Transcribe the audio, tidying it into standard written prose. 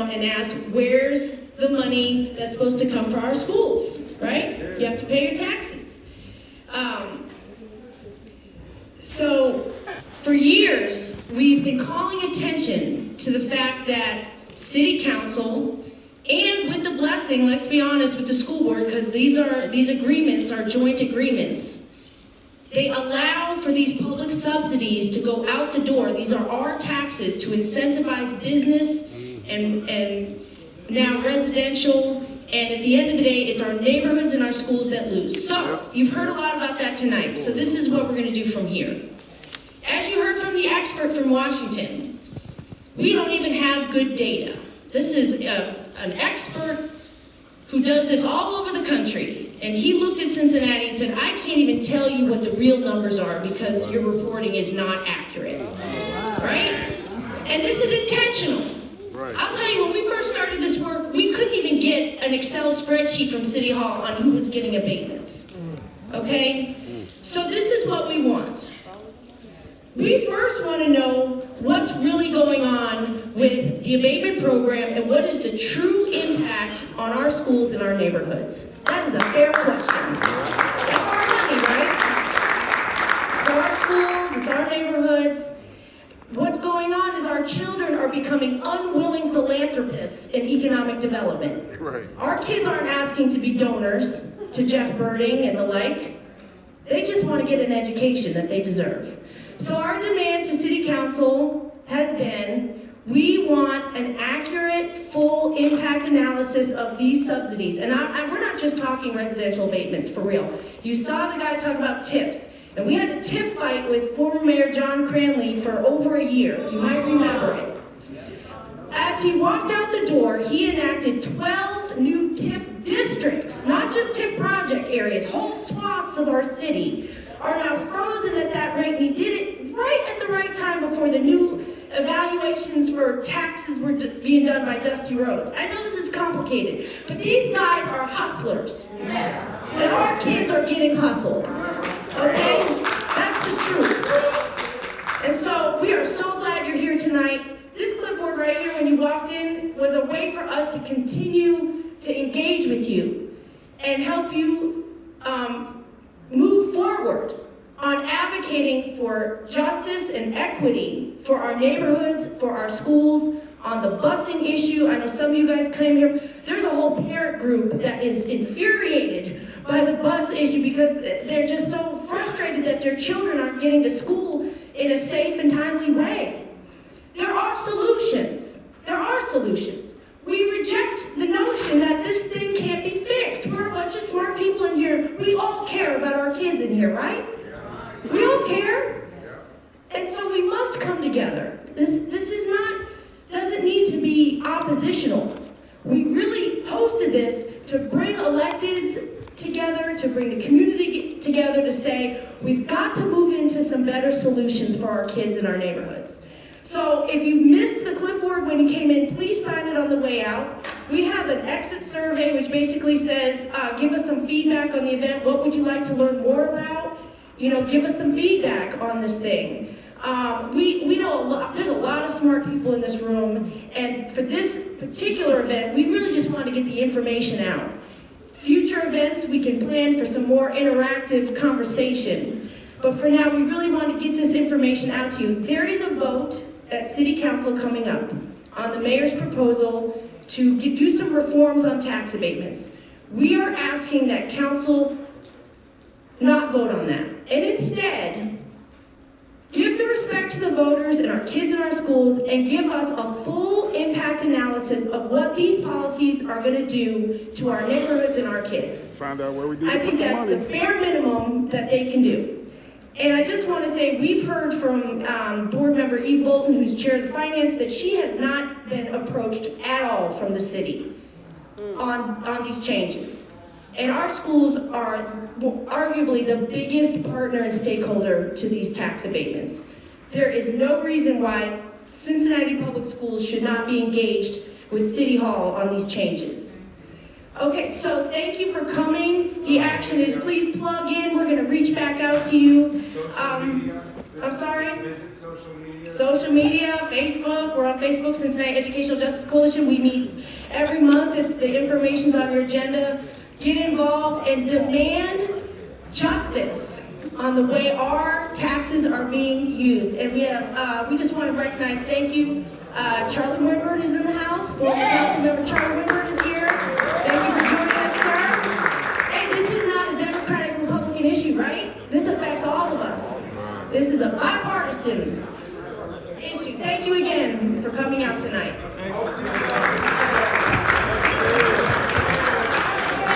out and asked, where's the money that's supposed to come for our schools, right? You have to pay your taxes. So for years, we've been calling attention to the fact that City Council, and with the blessing, let's be honest, with the school board, because these agreements are joint agreements, they allow for these public subsidies to go out the door. These are our taxes to incentivize business and now residential, and at the end of the day, it's our neighborhoods and our schools that lose. So, you've heard a lot about that tonight, so this is what we're gonna do from here. As you heard from the expert from Washington, we don't even have good data. This is an expert who does this all over the country, and he looked at Cincinnati and said, I can't even tell you what the real numbers are because your reporting is not accurate, right? And this is intentional. I'll tell you, when we first started this work, we couldn't even get an Excel spreadsheet from City Hall on who was getting abatements, okay? So this is what we want. We first want to know what's really going on with the abatement program and what is the true impact on our schools and our neighborhoods. That is a fair question. That's our money, right? It's our schools, it's our neighborhoods. What's going on is our children are becoming unwilling philanthropists in economic development. Right. Our kids aren't asking to be donors to Jeff Birding and the like. They just want to get an education that they deserve. So our demand to City Council has been, we want an accurate, full impact analysis of these subsidies. And we're not just talking residential abatements, for real. You saw the guy talk about TIFs. And we had a TIF fight with former Mayor John Cranley for over a year. You might remember it. As he walked out the door, he enacted 12 new TIF districts, not just TIF project areas. Whole swaths of our city are now frozen at that rate. And he did it right at the right time before the new evaluations for taxes were being done by Dusty Rhodes. I know this is complicated, but these guys are hustlers. And our kids are getting hustled. Okay? That's the truth. And so we are so glad you're here tonight. This clipboard right here when you walked in was a way for us to continue to engage with you and help you move forward on advocating for justice and equity for our neighborhoods, for our schools, on the busing issue. I know some of you guys came here. There's a whole parent group that is infuriated by the bus issue because they're just so frustrated that their children aren't getting to school in a safe and timely way. There are solutions. There are solutions. We reject the notion that this thing can't be fixed. We're a bunch of smart people in here. We all care about our kids in here, right? We all care. And so we must come together. This is not, doesn't need to be oppositional. We really hosted this to bring electeds together, to bring the community together to say, we've got to move into some better solutions for our kids in our neighborhoods. So if you missed the clipboard when you came in, please sign it on the way out. We have an exit survey which basically says, give us some feedback on the event. What would you like to learn more about? You know, give us some feedback on this thing. We know there's a lot of smart people in this room, and for this particular event, we really just want to get the information out. Future events, we can plan for some more interactive conversation. But for now, we really want to get this information out to you. There is a vote at City Council coming up on the mayor's proposal to do some reforms on tax abatements. We are asking that council not vote on that, and instead give the respect to the voters and our kids in our schools and give us a full impact analysis of what these policies are going to do to our neighborhoods and our kids. Find out where we do. I think that's the bare minimum that they can do. And I just want to say, we've heard from board member Eve Bolton, who's chair of the finance, that she has not been approached at all from the city on these changes. And our schools are arguably the biggest partner and stakeholder to these tax abatements. There is no reason why Cincinnati Public Schools should not be engaged with City Hall on these changes. Okay, so thank you for coming. The action is please plug in. We're going to reach back out to you. I'm sorry? Visit social media. Social media, Facebook. We're on Facebook, Cincinnati Educational Justice Coalition. We meet every month. The information's on your agenda. Get involved and demand justice on the way our taxes are being used. And we just want to recognize, thank you, Charlie Winburn is in the house. Former council member Charlie Winburn is here. Thank you for joining us, sir. Hey, this is not a Democratic Republican issue, right? This affects all of us. This is a bipartisan issue. Thank you again for coming out tonight.